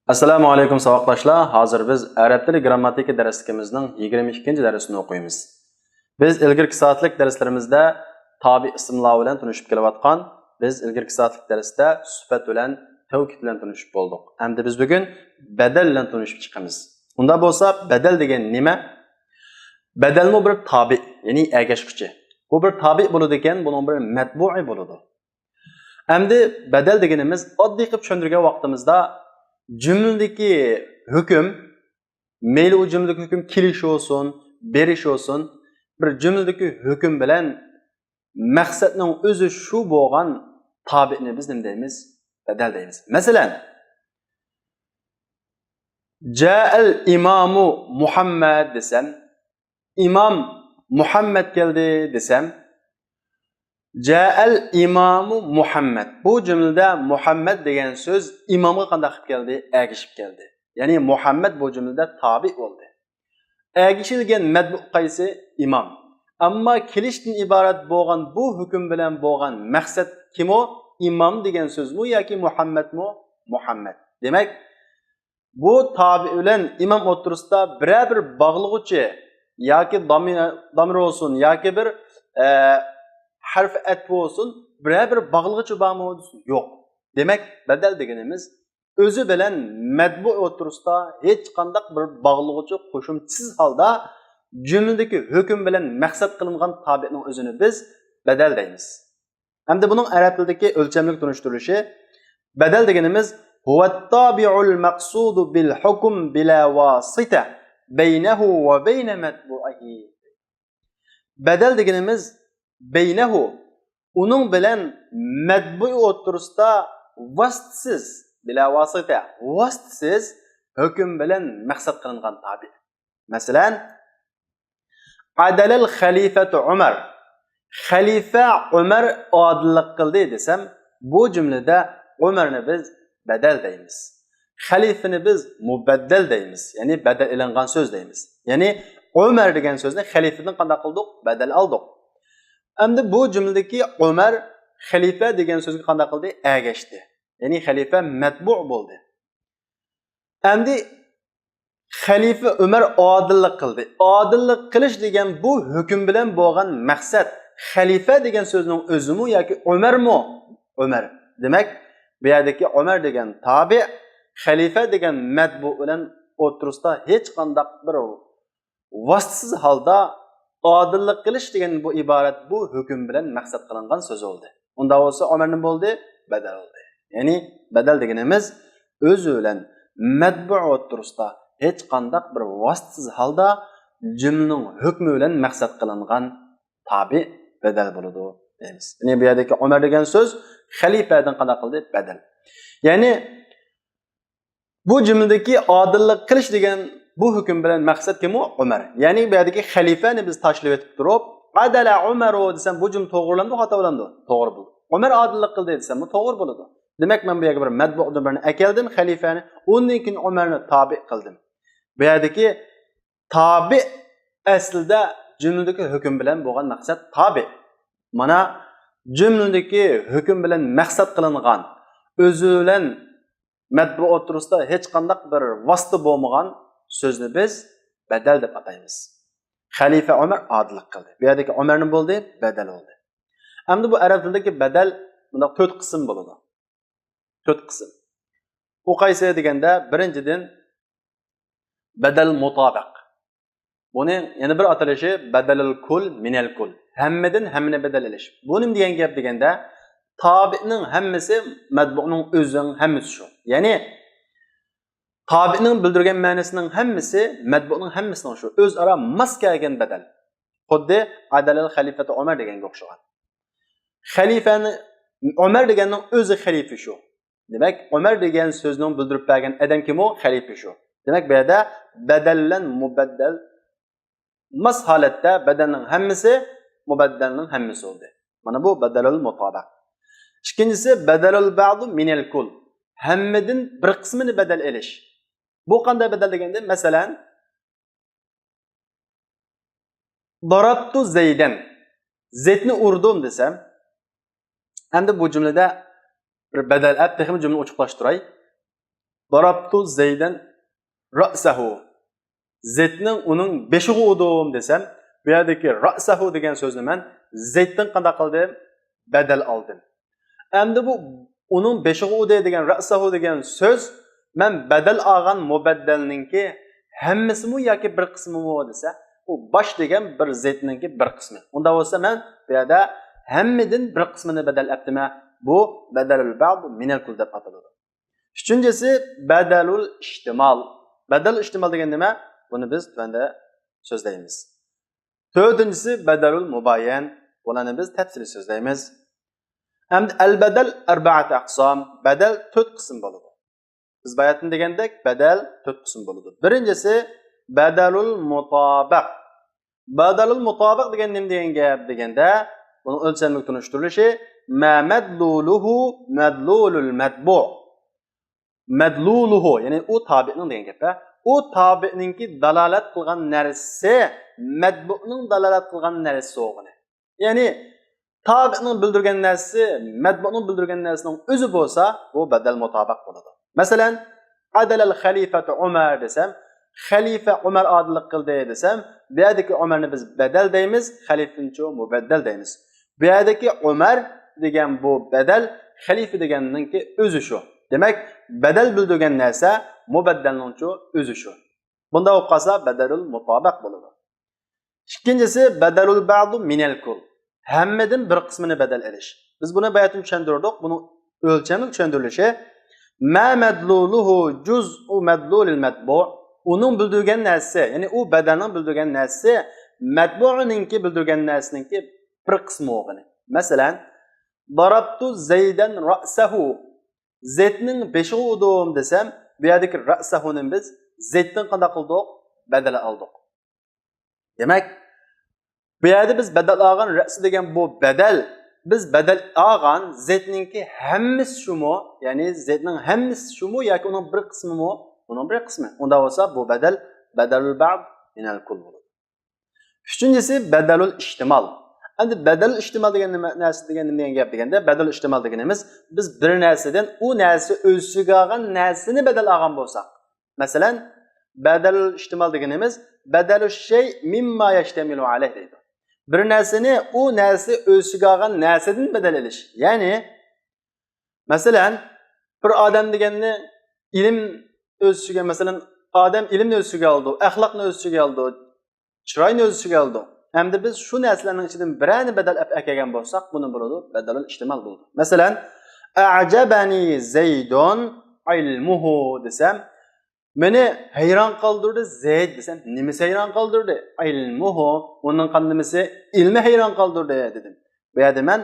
Assalomu alaykum savoqdoshlar. Hozir biz arab tili grammatika darsligimizning 22-darsini o'qiymiz. Biz ilgirki soatlik darslarimizda tabi ismlar bilan tunishib kelayotgan, biz ilgirki soatlik darsda sifat bilan, tavkid bilan tunishib bo'ldik. Endi biz bugun badal bilan tunishib chiqamiz. Unda bo'lsa, badal degan nima? Badalmi bir tabi, ya'ni ergashquchi. Bu bir tabi bo'ladi ekan, buning bir matbu'i bo'ladi. Endi badal deganimiz oddiy qilib tushuntirgan vaqtimizda cümledeki hüküm, meyli o cümledeki hüküm kiliş olsun, beriş olsun, bir cümledeki hüküm bilen maksatının özü şu boğan tabiini biz ne deyimiz? Bedel deyimiz. Mesela, Ca'el imamu Muhammed desem, İmam Muhammed geldi desem, Ca'el imamu Muhammed. Bu cümlede Muhammed degen söz imamga qanday qilib keldi? Ergishib keldi. Ya'ni Muhammed bu cümlede tabi oldu. Ergishilgan matbu qaysi? Imam. Ammo kelishdan iborat bo'lgan bu hukm bilan bo'lgan maqsad kim o? Imam degan so'zmi yoki Muhammadmi? Muhammad. Demak, bu tabi bilan imam o'tirisida bir bog'lig'uchi yoki damir olsun yoki bir harf etbi olsun, bir bağlıqçı bağımı yok. Demek bedel degenimiz özü bilen medbu oturusda hiç kandak bir bağlıqçı koşumsuz halda cümledeki hüküm bilen maksat kılıngan tabiinin özünü biz bedel deyimiz. Hem de bunun Arap dilindeki ölçemlik dönüştürülüşü bedel degenimiz huvet tabi'ul maqsudu bil hukum bila vasita beynehu ve beyne medbu'ihi. Bedel degenimiz beynehu onun bilen medbu'i oturusda vasıtsız bila vasıta vasıtsız hüküm bilen maksat kılıngan tabi. Mesela adalel halifetu Ömer, halife Ömer adillik kıldı desem bu cümlede Ömer'ni biz bedel deyimiz. Halifeni biz mubeddel deyimiz. Yani bedel ilingan söz deyimiz. Yani Ömer degen sözünü halifeden qanday qildik? Bedel aldık. Endi bu cümledeki Ömer halife degan so'zga qanday qildi? Ergashdi. Ya'ni halife matbu' bo'ldi. Endi halife Ömer odillik qildi. Odillik qilish degan bu hukm bilan bo'lgan maqsad halife degan so'zning o'zimi yoki Ömermi? Ömer. Demak, bu yerdagi Ömer degan tabi halife degan matbu' bilan o'tirisda hech qanday bir vasıtsız halda adillik qilish degan bu iborat bu hukm bilan maqsad qilingan so'z oldu. Unda bo'lsa Ömer nima bo'ldi? Badal oldu. Ya'ni badal deganimiz o'zi bilan matbu' o'tirisda hech qanday bir vasıtsız halda jumlaning hukmi bilan maqsad qilingan tabi badal bo'ladi deymiz. Ya'ni bu yerdagi Ömer degan so'z xalifadan qanday qildi? Badal. Ya'ni bu jumladagi adillik qilish degan bu hüküm bilen maksat kim o? Ömer. Yani bu yerdeki halifeni biz taşlip etip durup adala Ömer o desem bu cümle doğrulandı, hata olandı. Doğru buldu. Ömer adillik kıldı desem bu doğru buldu. Demek ben bu yerge bir medbu'dan birini ekeldim halifeni. Onun için Ömer'ni tabi kıldım. Bu yerdeki tabi aslında cümledeki hüküm bilen boğan maksat tabi. Mana cümledeki hüküm bilen maksat kılıngan özülen medbu oturusda hiç kandak bir vasıtı boğmagan sözünü biz bedel deb ataymiz. Halife Ömer adillik qildi. Bu yerdagi Ömer nima bo'ldi? Bedel oldu. Endi bu arab tilidagi bedel bunda 4 qism bo'ladi. 4 qism. Bu qaysi deganda birinchidan bedel mutabiq. Buning yana bir atalishi bedelul kul minel kul. Hammadan hammani bedel ilish. Bu nima degan gap deganda tabi'ning hammasi matbu'ning o'zining hammasi shu. Ya'ni tabi'nin bildirgen ma'nosining hammasi matbu'ning hammasining shu o'zaro mos kelgan badal. Xuddi adalal xalifati Ömer deganga o'xshagan. Xalifani Ömer deganning o'zi xalifa shu. Demak, Ömer degan so'zning bildirib bergan adam kim o? Xalifa shu. Demak, bu yerda badallan mubaddal mos holatda badalning hammasi mubaddalning hammasi bo'ldi. Mana bu badalul mutabiq. İkincisi badalul ba'du minel kul. Hammadan bir qismini badal elish. Bu qanday badal deganda, masalan, darabtu Zeyden. Zeydni urdim desem, endi bu cümlede bir badal texmi cümle ochiqlashtiray. Darabtu Zeyden ra'sahu. Zeytning uning beshig'i udim desam, bu yerdagi ra'sahu degan so'zni men Zeytdan qanday qildim? Badal oldim. Endi bu uning beshig'i uday degan ra'sahu degan so'z men badal olgan mubaddalninki hammasimi yoki bir qismimi desa, u bosh degan bir Zeytninki bir qismi. Unda bo'lsa men bu yerda hammadan bir qismini badal etdima. Bu badalul ba'd minal kull deb ataladi. Üçüncüsü badalul ihtimal. Badal ihtimal degan nima? Buni biz bunda so'zlaymiz. Dördüncüsü badalul mubayyan. Bularni biz tafsili so'zlaymiz. Hamda al-badal arba'at aqsam. Badal 4 qism bo'ladi. Biz bayatın degandek badal 4 qism bo'ladi. Birincisi badalul mutabaq. Badalul mutabaq degan nima degan gap deganda, buni o'lchamlik tunishtirilishi ma madluluhu madlulul matbu'. Madluluhu yani o tabi'nin degan gap. O tabi'ninki dalalat qilgan narsa matbu'ning dalalat qilgan narsa o'g'ini. Ya'ni tabi'ning bildirgan narsa matbu'ning bildirgan narsaning o'zi bo'lsa, bu badal mutabaq bo'ladi. Masalan, adalal xalifatu Umar desam, xalifa Umar odillik qildi desam, bu yerdagi Umarni biz badal deymiz, xalifincho mubaddal deymiz. Bu yerdagi Umar degan bu badal, xalifa deganninki o'zi shu. Demak, badal bildirgan narsa mubaddalnincho o'zi shu. Bunda o'qasa badalul mutabaq bo'ladi. Ikkinchisi badalul ba'd minal kull. Hammadan bir qismini badal elish. Biz buni bayatni tushuntirdik. Buni o'lchamli tushuntirilishi ma madluluhu juz'u madlulil matbu'. Uning bildirgan narsa, ya'ni u badalning bildirgan narsa matbu'ninki bildirgan narsaninki bir qismi o'g'ini. Masalan, darabtu Zaydan ra'sahu. Zeytning beshig'i udim desam, bu yerdagi ra'sahuni biz Zeytdan qanday qildik? Badal oldik. Demak, bu yerda biz badal olgan ra'si degan bu badal, biz badal olgan Zeytninki hammasi shumi, ya'ni Zeytning hammasi shumi yoki uning bir qismimi? Uning bir qismi. Unda bo'lsa bu badal badalul ba'd minal kull bo'ladi. Uchinchisi badalul ihtimal. Endi badal ihtimal degan narsa degan gap deganda, badal ihtimal deganimiz biz bir narsadan u narsa o'ziga olgan narsani badal olgan bo'lsak. Masalan, badal ihtimal deganimiz badalu shay mimma yashtamilu alayh deydi. Bir narsani u narsa o'ziga olgan narsadan badal elish. Ya'ni masalan, bir odam deganni ilm o'ziga, masalan, odam ilmni o'ziga oldi, axloqni o'ziga oldi, chiroyni o'ziga oldi. Hamda biz shu narsalarning ichidan birini badal akagan bo'lsak, buni bo'ladi badalul ihtimal bo'ldi. Masalan, a'jabani Zaydun ilmuhu desam, meni hayron qoldirdi Zayd desam, nimasi hayron qoldirdi? Ilmuhu, uning qandimisi ilmi hayron qoldirdi dedim. Bu yerda men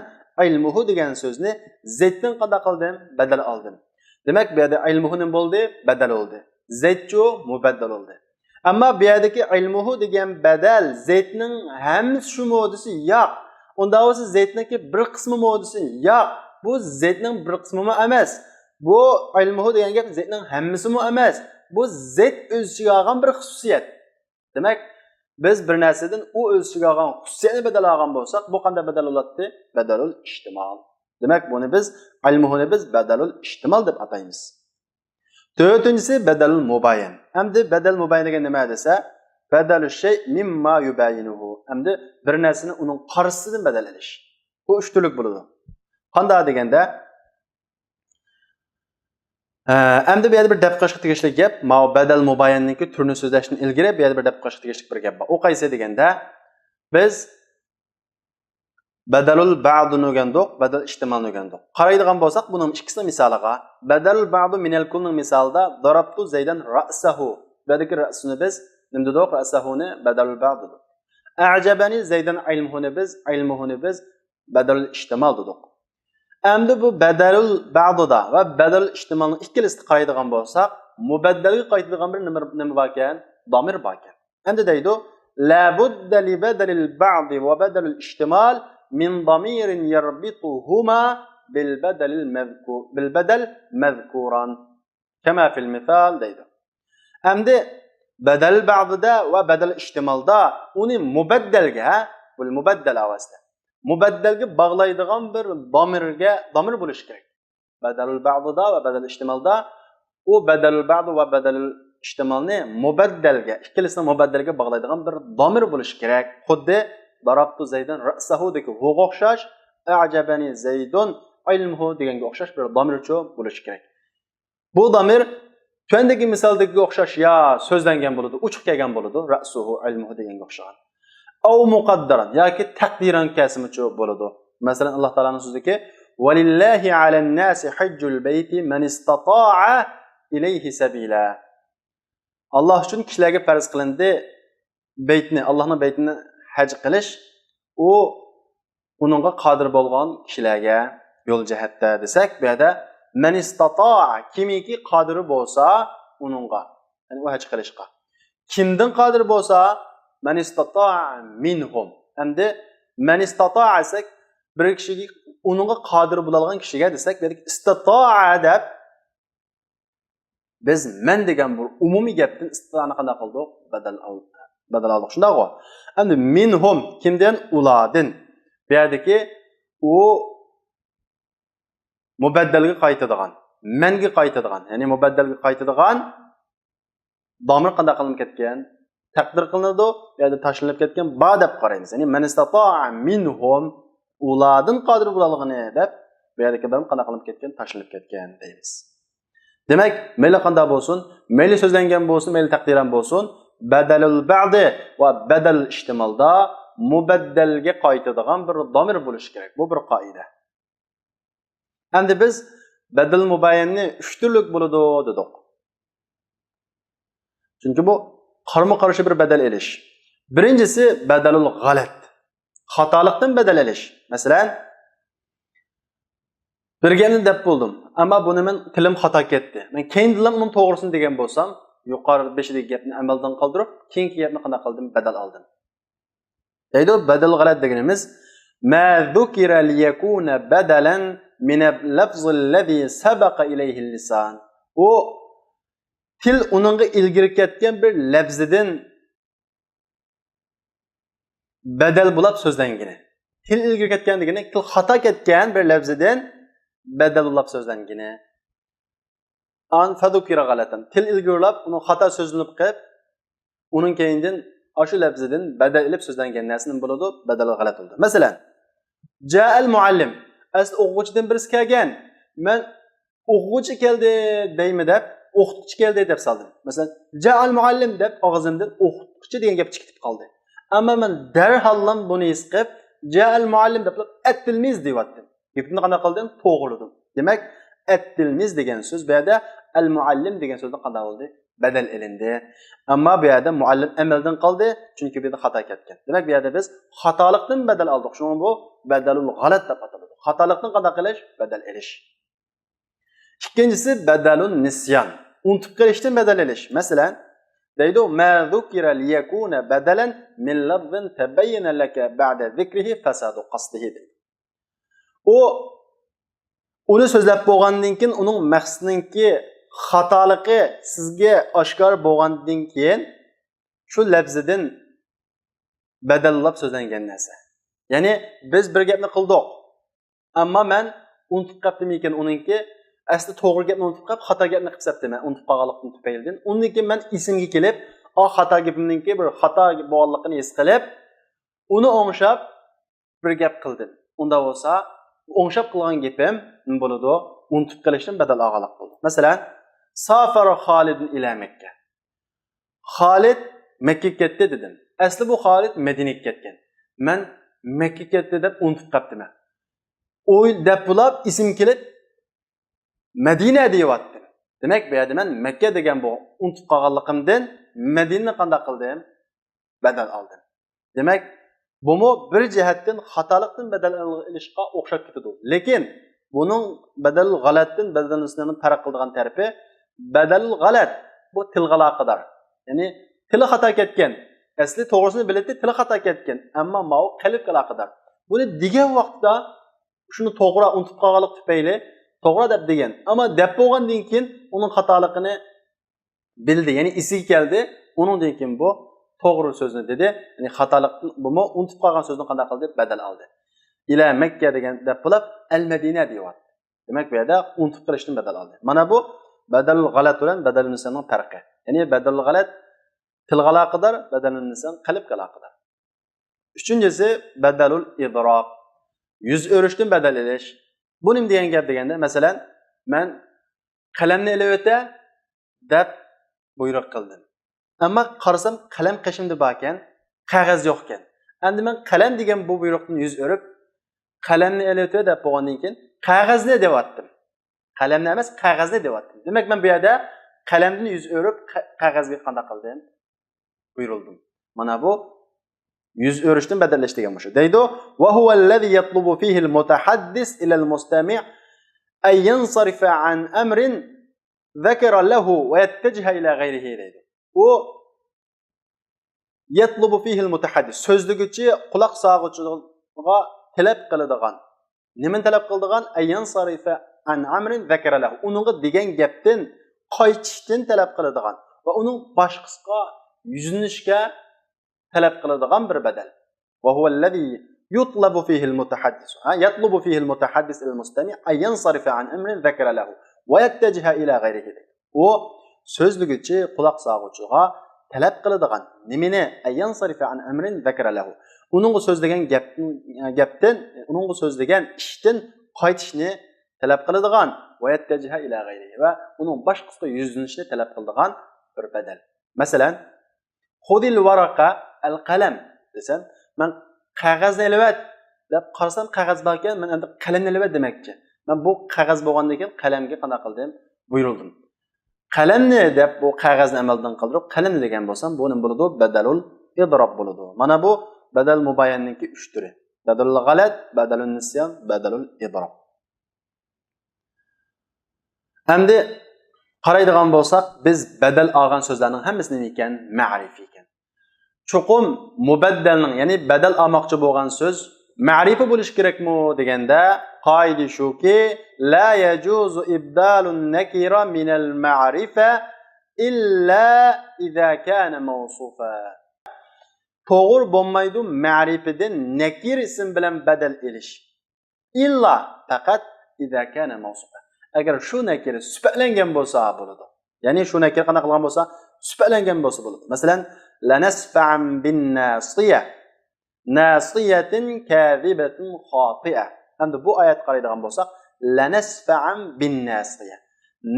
ilmuhu degan so'zni Zayddan qanday qildim? Badal oldim. Demak, bu yerda ilmuhu nim bo'ldi? Badal oldi. Zaydchu mubaddal oldi. Amma bu yerdagi ilmuhu degan badal Zeytning hammasi shu modisi yo'q. Unda o'zi Zeytniki bir qismi modisi yo'q. Bu Zeytning bir qismi emas. Bu ilmuhu degan gap Zeytning hammasi emas. Bu Zeyt o'ziga olgan bir xususiyat. Demak, biz bir narsadan u o'ziga olgan xususiyatni badal olgan bo'lsak, bu qanday badal bo'ladi? Badalul ihtimal. Demak, buni biz ilmuhuni biz badalul ihtimal deb ataymiz. Dördüncüsü badalul mubayyan. Hamda badal mubayyan degan nima desa, badalul shay mimma yubayinuhu. Hamda bir narsani uning qarshisidan badal elish. Bu uch turlik bo'ladi. Qanday deganda, hamda bu yerda bir dafqashga tegishli gap, ma badal mubayyanniki turni so'zlashdan ilgari bu yerda bir dafqashga tegishli bir gap bor. U qaysi deganda, biz badalul ba'dni o'rgandik, badal ihtimalni o'rgandik. Qaraydigan bo'lsak, buning ikkisini misoliga, badalul ba'd minal kullning misolida darabtu Zaydan ra'sahu. Buradagi ra'sini biz nima dedik? Ra'sahuni badalul ba'd dedik. A'jabani Zaydan ilmuhuni biz badalul ihtimal dedik. Endi bu badalul ba'dda va badalul ihtimalning ikkilisini qaraydigan bo'lsak, mubaddalga qaytadigan bir nima bor ekan? Damir bor ekan. Endi deydi, la budda li badalil ba'd va badalul ihtimal min damirin yerbituhuma bil badal mezkuran kama fil misal deydi. Endi badal ba'dida va badal ihtimalda uni mubaddalga, bu mubaddal avasida mubaddalga bog'laydigan bir damir bo'lishi kerak. Badalul ba'dida va badal ihtimalda u badalul ba'd va badalul ishtimalni mubaddalga, ikkilisini mubaddalga bog'laydigan bir domir bo'lishi kerak. Xuddi darabtu Zaydan ra'sahu deki huga o'xshash, a'jabani Zaydun ilmuhu deganga o'xshash bir domirchi bo'lishi kerak. Bu domir Töndeki misaldagi o'xshash ya so'zlangan bo'ladi, uchiq kelgan bo'ladi, ra'suhu ilmuhu deganga o'xshagan. Aw muqaddaran yoki taqdiran kasimichi bo'ladi. Masalan Alloh taolaning so'zidagi "Valillahi 'alan-nasi hajjul bayti man istata'a ilayhi sabila." Alloh uchun kishilarga farz qilindi baytni, Allohning baytini haj qilish, u uningga qodir bo'lgan kishilarga yo'l jihatda desak, bu yerda man istata'a kimiki qodiri bo'lsa uningga, ya'ni u haj qilishga. Kimdan qodir bo'lsa man istata'a minhum. Endi man istata'a desak bir kishiga uningga qodir bo'lgan kishiga desak, bu yerda istata'a deb biz men degan bu umumiy gapdan istita'ni qanday qildik? Badal oldik. Shundaqmi? Endi minhum kimdan? Uladin. Bu yerdagi u mubaddalga qaytadigan, menga qaytadigan, ya'ni mubaddalga qaytadigan domir qanday qilinib ketgan? Taqdir qilinadi, bu yerda tashlanib ketgan ba deb qaraymiz. Ya'ni man istata'a minhum uladin qodir bo'lganligini deb bu yerdagi bilan qanday qilinib ketgan? Tashlanib ketgan deymiz. Demek, meyli qanday bo'lsin, meyli so'zlangan bo'lsin, meyli taqdiran bo'lsin, badalul ba'di va badal ishtimalda mubaddalga qaytadigan bir domir bo'lishi kerak. Bu bir qoida. Endi biz badal mubayyanni 3 turlik bo'ladi dedik. Chunki bu qarama-qarshi bir badal elish. Birinchisi badalul g'alat. Xatolikdan badal elish. Masalan, birgani deb bo'ldim, ammo buni men tilim xato ketdi. Men keyin dilim uni to'g'risini degan bo'lsam, yuqori beshidagi gapni amaldan qoldirib, keyingi gapni qanday qildim? Badal oldim. Deydi, badal g'alat deganimiz ma zukira liyakuna badalan min al-lafz allazi sabaqa ilayhi al-lisan. O til uningga ilgari ketgan bir lafzidan badal bo'lib so'zlangani. Til ilgari ketgan degani til xato ketgan bir lafzidan badalulab so'zlangani. An fadukira g'alatan. Til ilgirlab uni xato so'zlanib qilib, uning keyindan o'sha lafzidan badal ilib so'zlangan narsaning bo'ladi, badal g'alat bo'ldi. Masalan, ja'al muallim. Asl o'quvchidan birisi kelgan. Men o'quvchi keldi deymi deb, o'qituvchi keldi deb soldim. Masalan, ja'al muallim deb og'zimdan o'qituvchi degan gap chiqib qoldi. Ammo men darhallam buni his qilib, ja'al muallim deb at-tilmiz deyaptim. Gapni qanday qildim? To'g'riladim. Demak, at-tilmiz degan so'z bu yerda al-muallim degan so'zdan qanday bo'ldi? Badal elindi. Ammo bu yerda muallim amaldan qoldi, chunki bu yerda xato ketgan. Demak, bu yerda biz xatolikdan badal oldik. Shuning bu badalul g'alat deb ataladi. Xatolikdan qanday qilish? Badal elish. Ikkinchisi badalun nisyan. Unutib qilishdan badal elish. Masalan, deydi, ma zukira liyakuna badalan min lafzin tabayyana laka ba'da zikrihi fasadu qasdihi. Uni so'zlab bo'lgandan keyin uning maqsadinki xatoligi sizga oshkor bo'lgandan keyin shu lafzidan badallab so'zlangan narsa. Ya'ni biz bir gapni qildik. Ammo men unutib qoldim ekan uningki asli to'g'ri gapni unutib qolib, xato gapni qilib sapdim. Men unutib qolganlikni tufaylidan undan keyin men esimga kelib, xato gapimninki bir xato bo'lganligini his qilib, uni o'ngshab bir gap qildim. Unda bo'lsa o'ngshab qilgan gapim bo'ladi, unutib qilishdan badal olganlik bo'ldi. Masalan, safara Xolid ila Makka. Xolid Makka ketdi dedim. Asli bu Xolid Madinaga ketgan. Men Makka ketdi deb unutib qoldim. O'y deb bo'lib ism kelib Madina deyapti. Demak, bu yerda men Makka degan bu unutib qolganligimdan Madinani qanday qildim? Badal oldim. Demak, bu bir jihatdan xatolikdan badal ilishga o'xshab ketadi. Lekin buning badal g'alatdan badal nisbatan farq qiladigan tarafi badal g'alat bu tilga aloqador. Ya'ni tili xato ketgan. Asli to'g'risini biladi, tili xato ketgan, ammo ma'u qalbga aloqador. Buni degan vaqtda shuni to'g'ri unutib qolganlik tufayli to'g'ri deb degan. Ammo deb bo'lgandan keyin uning xatoligini bildi, ya'ni esiga keldi. Uningdan keyin bu to'g'ri so'zni dedi. Ya'ni xatolikni bumi unutib qolgan so'zni qanday qildi? Badal oldi. Ila Makka degan deb bo'lib al-Madina deyapti. Demak, bu yerda unutib qilishdan badal oldi. Mana bu badalul g'alat bilan badalun nisyanning farqi. Ya'ni badalul g'alat tilga aloqador, badalun nisyan qalbga aloqador. Uchinchisi badalul idrob. Yuz o'rishdan badal elish. Bu nima degan gap deganda, masalan, men qalamni elib o'ta deb buyruq qildim. Ammo qarasam qalam qishimda bor ekan, qog'oz yo'q ekan. Endi men qalam degan bu buyruqni yuz o'rib, qalamni elib o'ta deb bo'lgandan keyin qog'ozni deyaptim. Qalamni emas, qog'ozni deyaptim. Demak, men bu yerda qalamni yuz o'rib qog'ozga qanday qildim? Buyurildim. Mana bu yüz örüşten bedelleştiğim bu. Deydi, ve huve'llezî yatlubu fîhil mutahaddis ila'l mustami' en yansarifa an emrin zekera lehu ve yettechiha ila gayrihi deydi. O yatlubu fîhil mutahaddis sözlügüçi kulak sağıcılığa talep kılıdığan. Nimen talep kılıdığan? En yansarifa an emrin zekera lehu. Onunla degen gepten qaytishdan talep kılıdığan ve onun başqasına yüzünüşke talep qiladigan bir badal. Wa huwa allazi yutlabu fihi al-mutahaddis. Yatlubu fihi al-mutahaddis al-mustami' ay yansarifa an amrin zakara lahu wa yattajiha ila ghayrihi. O sözlügüçi quloq sog'uvchiga talep qiladigan nimani ay yansarifa an amrin zakara lahu. Uningga so'zlagan gapdan, uningga so'zlagan ishdan qaytishni talep qiladigan va yattajiha ila ghayrihi va uning boshqasiga yuzlanishni talep qiladigan bir badal. Masalan, xudil varaqa al-qalam desam, men qog'ozni elvat deb qarasam qog'oz bor ekan, men endi qalamni elvat demakchi. Men bu qog'oz bo'lgandan keyin qalamga qanday qildim? Buyurildim. Qalamni deb bu qog'ozni amaldan qildirib, qalamni degan bo'lsam, bu nima bo'ladi? Badalul idrob bo'ladi. Mana bu badal mubayyanninki 3 turi. Badalul g'alat, badalun nisyan, badalul idrob. Endi qaraydigan bo'lsak, biz badal olgan so'zlarning hammasini ekan ma'rifi ekan. Chuqum mubaddalning, ya'ni badal olmoqchi bo'lgan so'z ma'rifi bo'lish kerakmi deganda, qoida shuki, la yajuzu ibdalun nakira min al-ma'rifa illa idza kana mawsufa. To'g'ri bo'lmaydi ma'rifidan nakir ism bilan badal elish. Illa faqat idza kana mawsufa. Agar shu nakir sifatlangan bo'lsa bo'ladi. Ya'ni shu nakir qanday qilgan bo'lsa, sifatlangan bo'lsa bo'ladi. Masalan, lanasfa'an bin nasiya. Nasiyatin kazibatin khati'a. Endi bu oyat qaraydigan bo'lsak, lanasfa'an bin nasiya.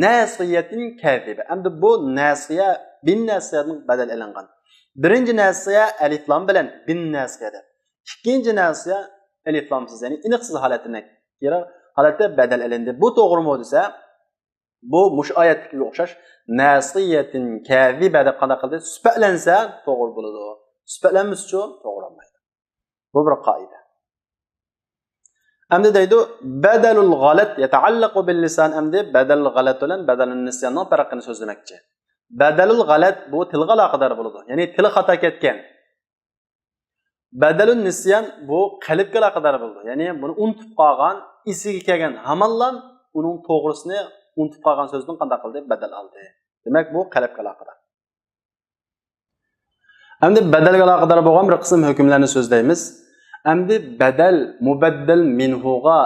Nasiyatin kaziba. Endi bu nasiya bin nasiyadan badal elingan. Birinchi nasiya alif lam bilan bin nasiyada. Ikkinchi nasiya alif lamsiz, ya'ni iniqsiz holatini holatda badal elindi. Bu to'g'rimi desa, bu mush oyatga o'xshash nasiyatin kaziba deb qanday qildi? Sifatlansa to'g'ri bo'ladi. Sifatlanmasa to'g'ri bo'lmaydi. Bu bir qoida. Endi deydi, badalul g'alat yata'allaqu bil lisan. Endi badalul g'alat bilan badalun nisyanning farqini so'zlamoqchi. Badalul g'alat bu tilga aloqador bo'ladi. Ya'ni tili xato ketgan. Badalun nisyan bu qalbga aloqador bo'ladi. Ya'ni buni unutib qolgan, esiga kelgan hamallan uning to'g'risini unutib qolgan so'zdan qanday qildi? Badal oldi. Demak, bu qalbga aloqador. Endi badalga aloqador bo'lgan bir qism hukmlarni so'zlaymiz. Endi badal mubaddal minhuga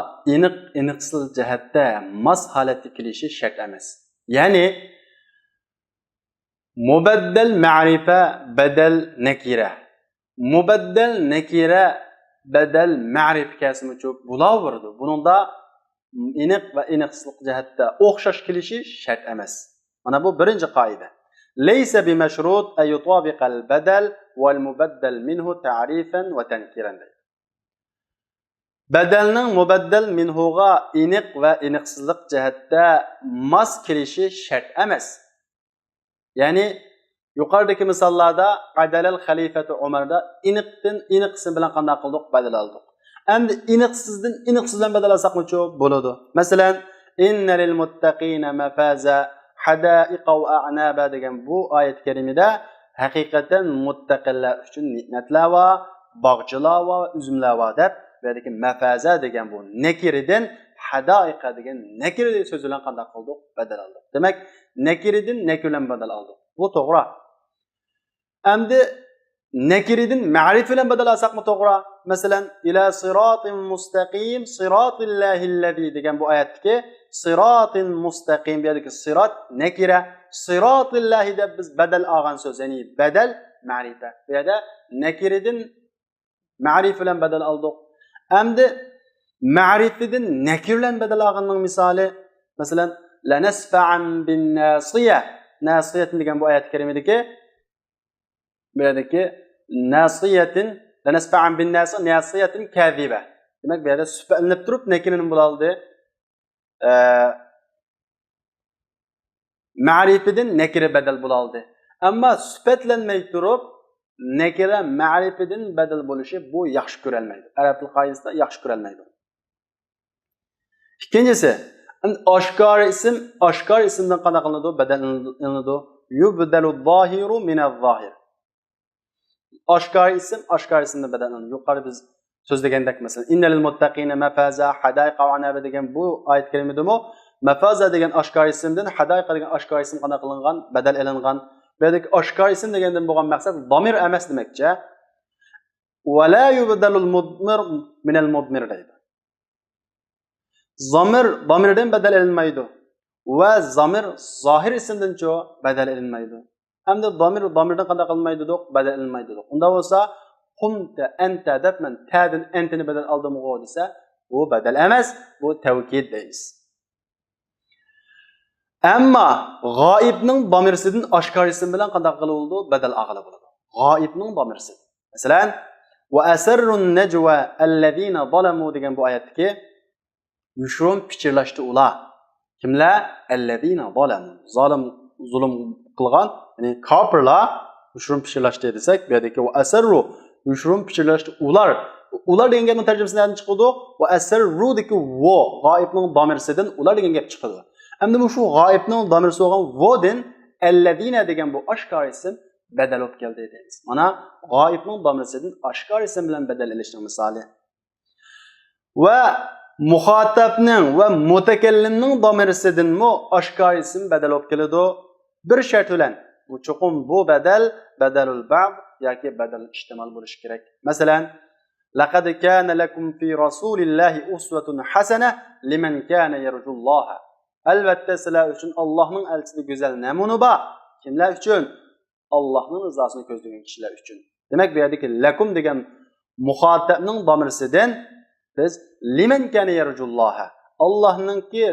iniqsiz jihatda mas holatga kelishi shart emas. Ya'ni mubaddal ma'rifa badal nakira. Mubaddal nakira badal ma'rifa kasmi cho'p bo'laverdi. Buningda iniq va iniqsizlik jihatda o'xshash kelishi shart emas. Mana bu birinchi qoida. Laysa bimashrut ay yutabiqa al-badal wal mubaddal minhu ta'rifan wa tankiran. Badalning mubaddal minhuga iniq va iniqsizlik jihatda mas kelishi shart emas. Ya'ni yuqoridagi misollarda Adalal xalifati Umarda iniqsin bilan qanday qildik? Badal oldik. Endi iniqsizdan badal olsaqmi-chi bo'ladi. Masalan, inna lil muttaqina mafaza hadaiqa va a'naba degan bu oyat karimida haqiqatan muttaqillar uchun ne'matlar va bog'chilar va uzumlar va deb buradagi mafaza degan bu nakiridan hadaiqa degan nakir so'z bilan qanday qildik? Badal oldik. Demak, nakiridan nakir bilan badal oldik. Bu to'g'ri. Endi nekiriden ma'rif bilan badal alsaqmi to'g'ri? Masalan, ila siratin mustaqim, siratillahillazi degan bu oyatdagi siratin mustaqim bu yerdagi sirat nekira, siratillahi deb biz badal olgan so'z, ya'ni badal ma'rifa. Bu yerda nekiriden ma'rif bilan badal oldik. Endi ma'rifidan nekir bilan badal olganning misoli, masalan, lanasfa'an bin nasiyah. Nasiyat degan bu oyat karimadagi bu yerdagi nasiyatin lanasfa'an bin nasiyatin kaziba. Demak, bu yerda sufalanib turib nekirni bo'ladi. Ma'rifidan nekira badal bo'ladi. Ammo sifatlanmay turib nekira ma'rifidan badal bo'lishi bu yaxshi ko'rilmaydi. Arab til qoidasida yaxshi ko'rilmaydi. İkincisi, oshkor ismdan qanday qilinadi? Badal qilinadi. Yubdalu zohiru minaz-zohir. Oshkor ismdan badal qilinadi. Yuqori biz so'zlagandek masalan, innal muttaqina mafaza hadaiqa wa anaba degan bu oyat kalimadimi? Mafaza degan oshkor ismdan, hadaiqa degan oshkor ism qanday qilingan? Badal qilingan. Bu yerdagi oshkor ism degandan bo'lgan maqsad domir emas demakcha. Va la yubdalul mudmir minal mudmir deydi. Zamirdan badal qilinmaydi va zamir zohir ismdan-chi badal qilinmaydi. Hamda zamirdan qanday qilinmaydi deb badal qilinmaydi. Unda bo'lsa qumta anta debman ta'dan antini badal oldimg'o desa, bu badal emas, bu tavkid deymiz. Ammo g'oibning zamirsidan oshkor ism bilan qanday qilindi? Badal og'ila bo'ladi. G'oibning zamirsi. Masalan, va asrun najwa allazina zalamu degan bu oyatdagi yushrum pichirlashdi ular. Kimlar? Allazina zalamu. Zulm qilgan, ya'ni kofirlar yushrum pichirlashdi desak, bu yerdagi va asru yushrum pichirlashdi ular. Ular degan gapning tarjimasi nerdan chiqadi? Va asru deki vo g'oibning zamirsidan ular degan gap chiqadi. Endi bu shu g'oibning zamirsi bo'lgan vodin allazina degan bu oshkor ism badal bo'lib keldi deymiz. Mana g'oibning zamirsidan oshkor ism bilan badal qilishning misoli. Va muxotabning va mutakallimning zamirsidanmi oshkor ism badal bo'lib keladi. Bir shart bilan bu cho'qim bu badalul ba'd yoki badal ihtimal bo'lishi kerak. Masalan, laqad kana lakum fi rasulillahi uswatun hasana liman kana yarjulloha. Albatta sizlar uchun Allohning elchisi go'zal namuna bor. Kimlar uchun? Allohning rizosini ko'zlagan kishilar uchun. Demak, bu yerdagi lakum degan muxotabning zamirsidan biz liman kana yarjulloha. Allohningki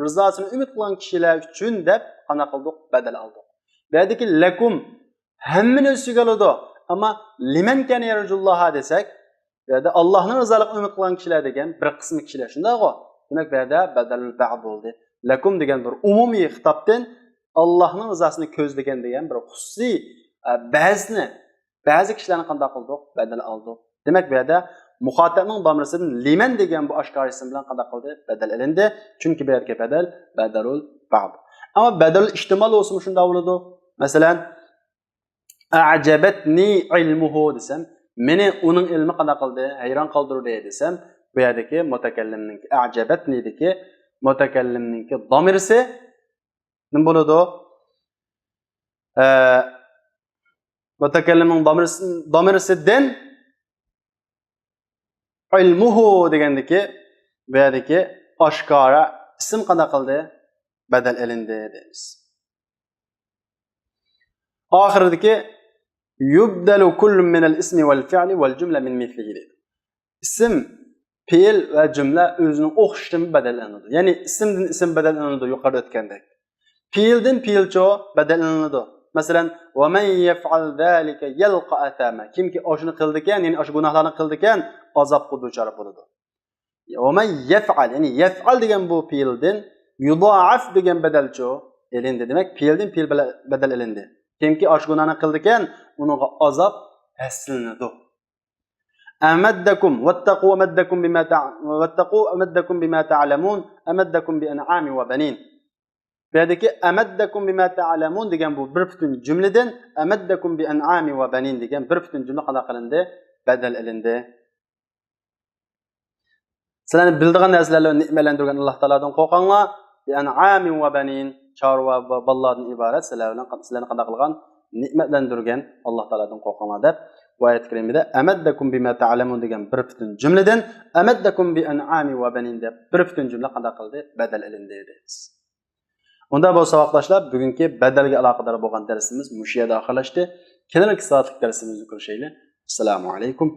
rizosini umid qilgan kishilar uchun deb qana qildik, badal oldik. Bu yerdagi lakum hammani o'ziga oladi. Ammo liman kana yarjulloha desak, bu yerda Allohning rizoligini umid qilgan kishilar degan bir qismi kishilar shundaqmi? Demak, bu yerda badalul ba'd bo'ldi. Lakum degan bir umumiy xitobdan Allohning rizosini ko'zlagan degan bir xususiy ba'zi kishilarni qanday qildik? Badal oldik. Demak, bu yerda muxotabning zamirsidan liman degan bu oshkor ism bilan qanday qildi? Badal qilindi. Chunki bu yerga badalul ba'd. Ammo badal ihtimal bo'lsa shunda bo'ladi. Masalan, a'jabatni ilmuhu desam, meni uning ilmi qanday qildi? Hayron qoldirdi desam, bu yerdagi mutakallimning a'jabatni deki mutakallimning zamirsi nima bo'ladi? Mutakallimning zamirsidan ilmuhu degandagi bu yerdagi oshkora ism qanday qildi? Badal qilindi deymiz. Oxiridagi yubdalu kullu min al-ismi wal-fi'li wal-jumla min mithlihi. Ism, fe'l va jumla o'zining o'xshishi badallanadi. Ya'ni ismdan ism badallanadi yuqorida o'tgandek. Fe'ldan fe'lcho badallanadi. Masalan, va man yaf'al zalika yalqa athama. Kimki oshini qildi ekan, ya'ni osh gunohlarni qildi ekan, azobga duchor bo'ladi. Va man yaf'al, ya'ni yaf'al degan bu fe'ldan yudha'af degan badalcho elindi. Demak, fe'ldan fe'l badal elindi. Kimki osh gunohni qildi ekan, uningga azob haslinadi. أمدكم واتقوا أمدكم بما تعلمون أمدكم بأنعام وبنين. Buradaki أمدكم بما تعلمون degan bu bir butun jumladan أمدكم بأنعام وبنين degan bir butun jumla qanday qilindi? Badal qilindi. Sizlarni bildigan narsalarni ne'matlantirgan Alloh taolodan qo'rqinglar. بأنعام وبنين chorva va balloddan iborat sizlarni qanday qilgan? ne'matlantirgan Alloh taoladan qo'rqinglar deb bu oyat karimada amaddakum bima ta'lamun degan bir butun jumladan amaddakum bi an'ami va banin deb bir butun jumla qanday qildi badal ilindi deymiz. Unda bo'lsa vaqtdoshlar bugungi badalga aloqador bo'lgan darsimiz mushu yerda oxirlashdi. Keyingi soatlik darsimizni ko'rishaylik. Assalomu alaykum.